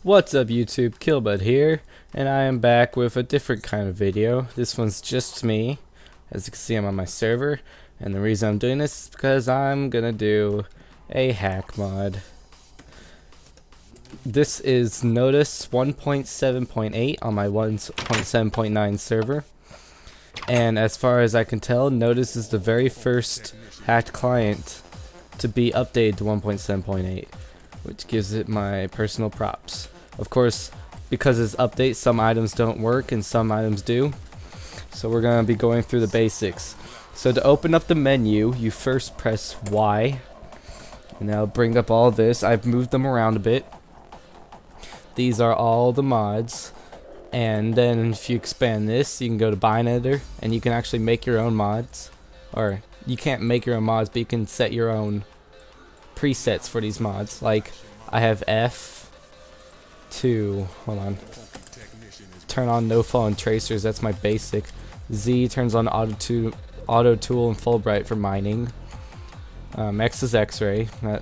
What's up YouTube, Killbud here, and I am back with a different kind of video. This one's just me. As you can see, I'm on my server, and the reason I'm doing this is because I'm gonna do a hack mod. This is Nodus 1.7.8 on my 1.7.9 server, and as far as I can tell, Nodus is the very first hacked client to be updated to 1.7.8, which gives it my personal props. Of course, because it's update, some items don't work and some items do. So we're going to be going through the basics. So to open up the menu, you first press Y, and that'll bring up all this. I've moved them around a bit. These are all the mods. And then if you expand this, you can go to Bind Editor, and you can actually make your own mods. Or you can't make your own mods, but you can set your own presets for these mods. Like I have F to turn on no fall and tracers, that's my basic. Z turns on auto tool and Fulbright for mining. X is X-ray. That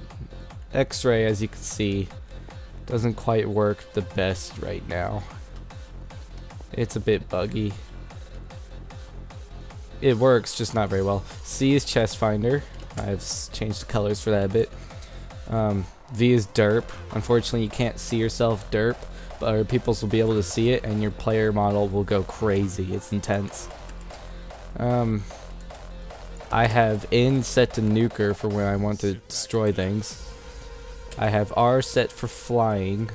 X-ray, as you can see, doesn't quite work the best right now. It's a bit buggy. It works, just not very well. C is chest finder. I've changed the colors for that a bit. V is derp. Unfortunately, you can't see yourself derp, but other people will be able to see it, and your player model will go crazy. It's intense. I have N set to nuker for when I want to destroy things. I have R set for flying,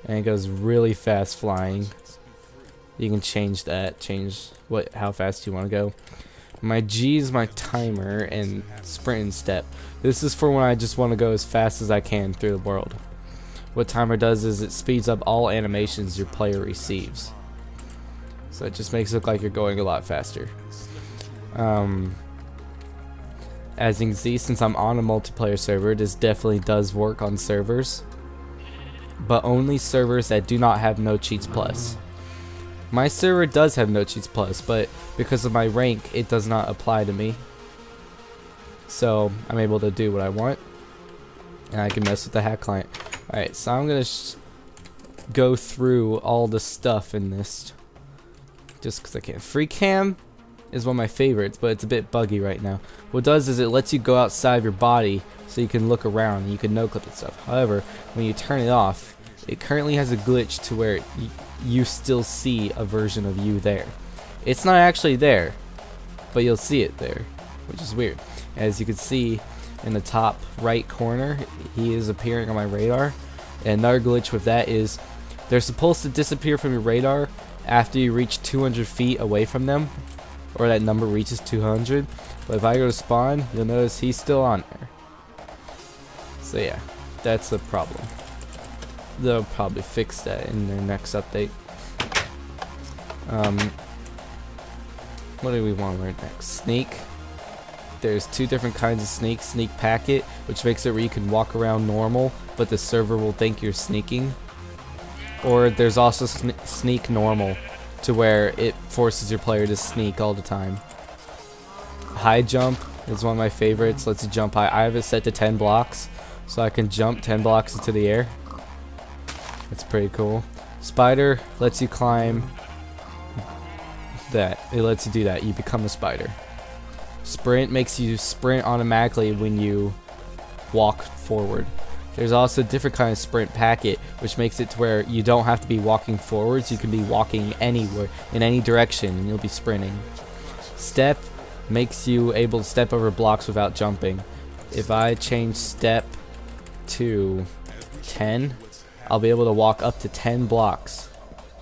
and it goes really fast flying. You can change that, how fast you want to go. My G is my timer, and sprint and step. This is for when I just want to go as fast as I can through the world. What timer does is it speeds up all animations your player receives. So it just makes it look like you're going a lot faster. As you can see, since I'm on a multiplayer server, this definitely does work on servers. But only servers that do not have No Cheats Plus. My server does have No Cheats Plus, but because of my rank, it does not apply to me. So I'm able to do what I want, and I can mess with the hack client. Alright, so I'm gonna go through all the stuff in this, just because I can. Free cam is one of my favorites, but it's a bit buggy right now. What it does is it lets you go outside of your body, so you can look around and you can no-clip and stuff. However, when you turn it off, it currently has a glitch to where you still see a version of you there. It's not actually there, but you'll see it there, which is weird. As you can see in the top right corner, he is appearing on my radar. And another glitch with that is they're supposed to disappear from your radar after you reach 200 feet away from them, or that number reaches 200. But if I go to spawn, you'll notice he's still on there. So yeah, that's a problem. They'll probably fix that in their next update. What do we want to learn next? Sneak. There's two different kinds of sneak. Sneak packet, which makes it where you can walk around normal, but the server will think you're sneaking. Or there's also sneak normal, to where it forces your player to sneak all the time. High jump is one of my favorites. Lets you jump high. I have it set to 10 blocks, so I can jump 10 blocks into the air. It's pretty cool. Spider lets you climb that. It lets you do that. You become a spider. Sprint makes you sprint automatically when you walk forward. There's also a different kind of sprint packet, which makes it to where you don't have to be walking forwards. You can be walking anywhere, in any direction, and you'll be sprinting. Step makes you able to step over blocks without jumping. If I change step to 10, I'll be able to walk up to 10 blocks,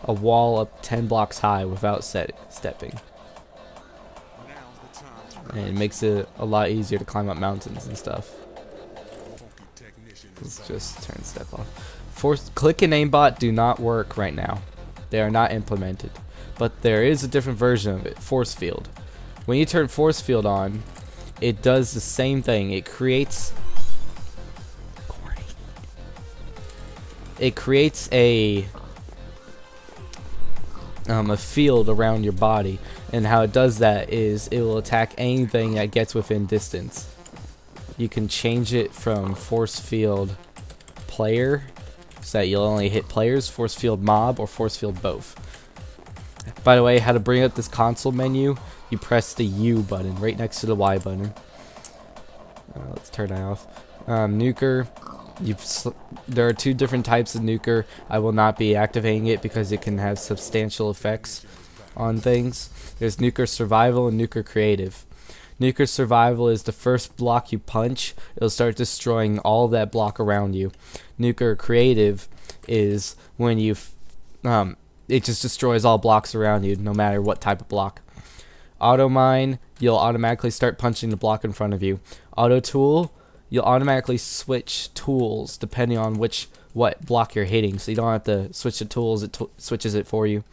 a wall up 10 blocks high without stepping. And it makes it a lot easier to climb up mountains and stuff. Let's just turn step off. Click and aimbot do not work right now. They are not implemented. But there is a different version of it, force field. When you turn force field on, it does the same thing. It creates a field around your body, and how it does that is it will attack anything that gets within distance. You can change it from force field player so that you'll only hit players, force field mob, or force field both. By the way, how to bring up this console menu, you press the U button right next to the Y button. Let's turn that off. Nuker, there are 2 different types of nuker. I will not be activating it because it can have substantial effects on things. There's nuker survival and nuker creative. Nuker survival is the first block you punch, it'll start destroying all that block around you. Nuker creative is when you it just destroys all blocks around you, no matter what type of block. Auto mine, you'll automatically start punching the block in front of you. Auto tool, you'll automatically switch tools depending on what block you're hitting, so you don't have to switch the tools, it switches it for you.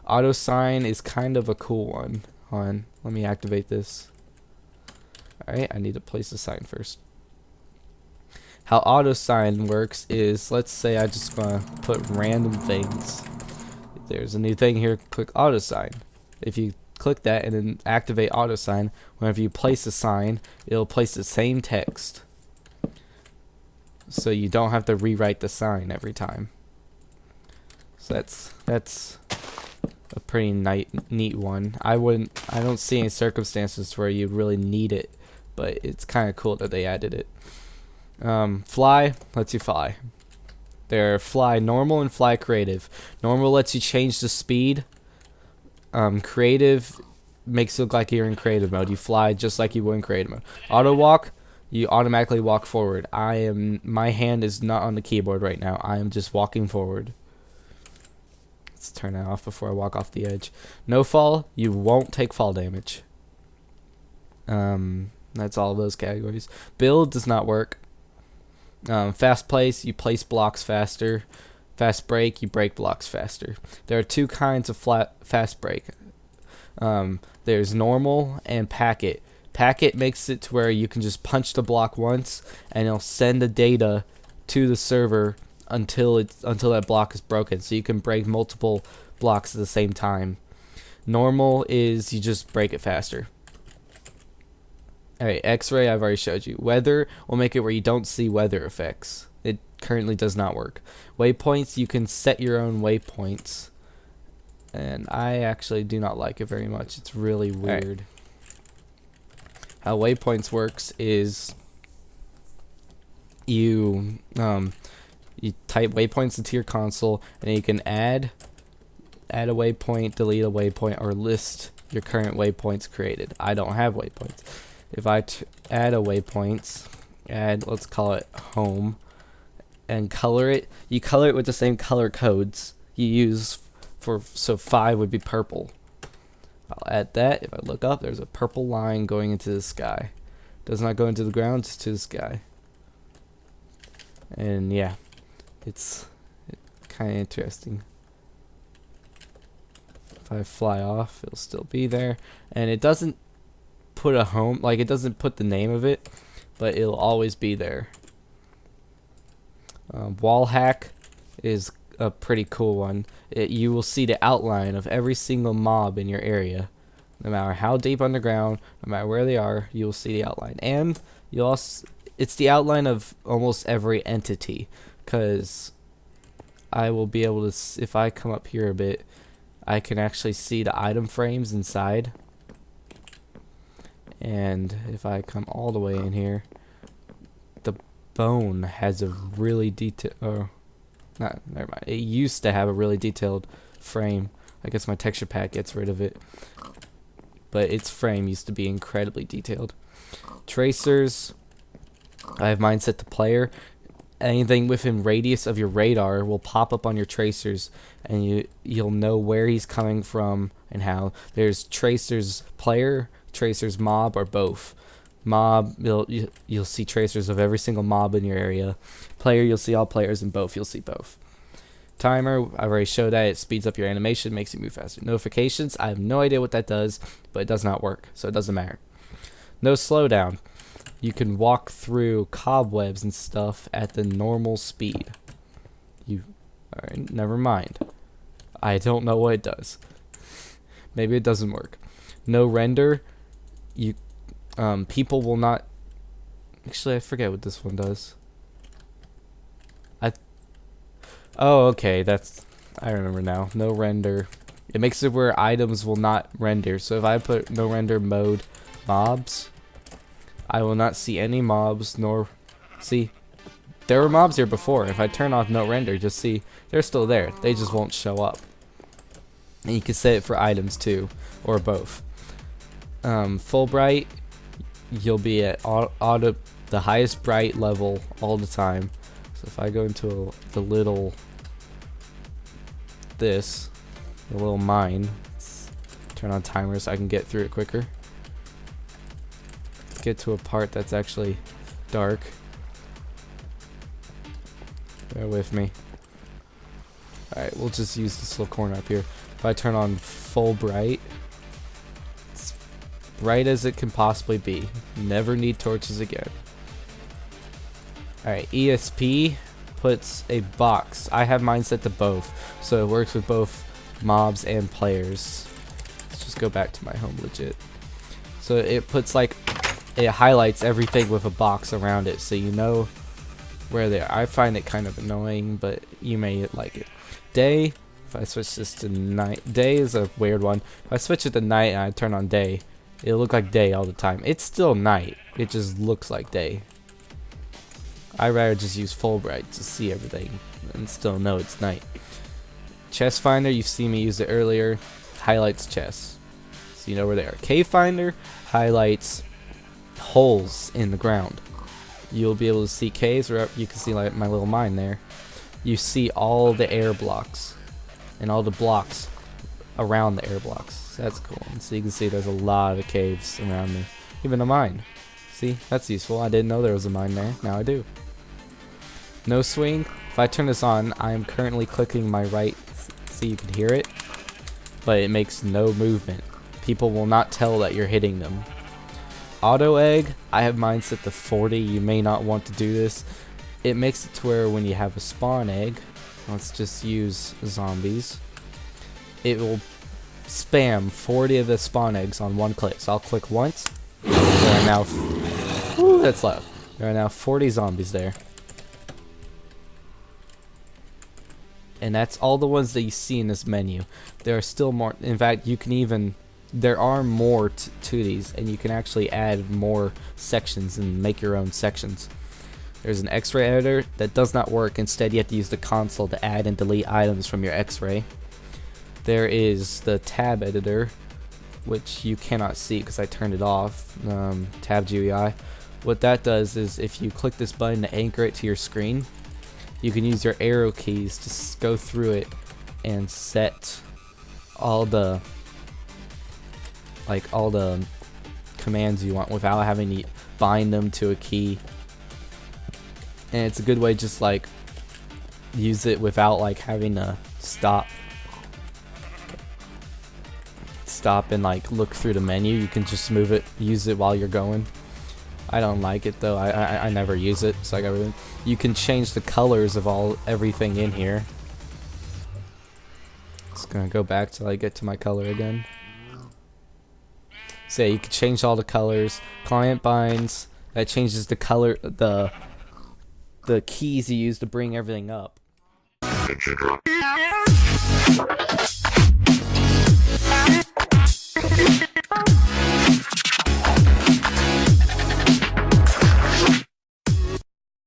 Auto sign is kind of a cool one. Hold on, let me activate this. Alright, I need to place the sign first. How auto sign works is, let's say I just want to put random things. There's a new thing here, click auto sign. If you click that and then activate auto sign, whenever you place a sign, it'll place the same text. So you don't have to rewrite the sign every time. So that's a pretty neat one. I don't see any circumstances where you really need it, but it's kind of cool that they added it. Fly lets you fly. There are fly normal and fly creative. Normal lets you change the speed. Creative makes it look like you're in creative mode. You fly just like you would in creative mode. Auto walk, you automatically walk forward. My hand is not on the keyboard right now. I am just walking forward. Let's turn that off before I walk off the edge. No fall, you won't take fall damage. That's all of those categories. Build does not work. Fast place, you place blocks faster. Fast break, you break blocks faster. There are 2 kinds of fast break. There's normal and packet. Packet makes it to where you can just punch the block once and it'll send the data to the server until that block is broken, so you can break multiple blocks at the same time. Normal is you just break it faster. Alright, X-ray I've already showed you. Weather will make it where you don't see weather effects. It currently does not work. Waypoints, you can set your own waypoints, and I actually do not like it very much. It's really weird. How waypoints works is you type waypoints into your console, and you can add a waypoint, delete a waypoint, or list your current waypoints created. I don't have waypoints. If I add a waypoint, let's call it home, and color it, you color it with the same color codes you use so 5 would be purple. I'll add that. If I look up, there's a purple line going into the sky. Does not go into the ground, just to the sky. And yeah, it's kind of interesting. If I fly off, it'll still be there, and it doesn't put a home, like it doesn't put the name of it, but it'll always be there. Wall hack is a pretty cool one. You will see the outline of every single mob in your area, no matter how deep underground, no matter where they are. You will see the outline, and you also it's the outline of almost every entity, because I will be able to, if I come up here a bit, I can actually see the item frames inside. And if I come all the way in here, the bone has a really detailed, never mind. It used to have a really detailed frame. I guess my texture pack gets rid of it. But its frame used to be incredibly detailed. Tracers, I have mine set to player. Anything within radius of your radar will pop up on your tracers, and you'll know where he's coming from and how. There's tracers player, tracers mob, or both. Mob, you'll see tracers of every single mob in your area. Player, you'll see all players, and both, you'll see both. Timer, I've already showed that. It speeds up your animation, makes you move faster. Notifications, I have no idea what that does, but it does not work, so it doesn't matter. No slowdown. You can walk through cobwebs and stuff at the normal speed. Alright, never mind. I don't know what it does. Maybe it doesn't work. No render. People will not. Actually, I forget what this one does. Oh, okay, I remember now. No render. It makes it where items will not render. So if I put no render mode mobs, I will not see any mobs, nor see. There were mobs here before. If I turn off no render, just see they're still there. They just won't show up. And you can set it for items too, or both. Full bright, you'll be at auto the highest bright level all the time. So if I go into the little the little mine, turn on timer so I can get through it quicker. Let's get to a part that's actually dark. Bear with me. Alright, we'll just use this little corner up here. If I turn on full bright, it's bright as it can possibly be. Never need torches again. Alright, ESP puts a box. I have mine set to both, so it works with both mobs and players. Let's just go back to my home legit. So it puts like, it highlights everything with a box around it, so you know where they are. I find it kind of annoying, but you may like it. Day, if I switch this to night, day is a weird one. If I switch it to night and I turn on day, it'll look like day all the time. It's still night, it just looks like day. I'd rather just use full bright to see everything and still know it's night. Chest finder, you've seen me use it earlier, highlights chests, so you know where they are. Cave finder highlights holes in the ground. You'll be able to see caves, or you can see like my little mine there. You see all the air blocks and all the blocks around the air blocks. That's cool. And so you can see there's a lot of caves around me, even a mine. See, that's useful. I didn't know there was a mine there. Now I do. No swing. If I turn this on, I'm currently clicking my right. See, you can hear it, but it makes no movement. People will not tell that you're hitting them. Auto egg, I have mine set to 40. You may not want to do this. It makes it to where when you have a spawn egg, let's just use zombies, it will spam 40 of the spawn eggs on one click. So I'll click once. There are now, whoo, that's loud. There are now 40 zombies there. And that's all the ones that you see in this menu. There are still more. In fact, you can even, there are more to these, and you can actually add more sections and make your own sections. There's an X-ray editor that does not work. Instead, you have to use the console to add and delete items from your X-ray. There is the tab editor, which you cannot see because I turned it off. Tab GUI. What that does is if you click this button to anchor it to your screen, you can use your arrow keys to go through it and set all the commands you want without having to bind them to a key. And it's a good way just like use it without like having to stop and like look through the menu. You can just move it, use it while you're going. I don't like it though. I never use it, so I got rid of it. You can change the colors of everything in here. Just gonna go back till I get to my color again. So yeah, you can change all the colors. Client binds, that changes the color, the keys you use to bring everything up.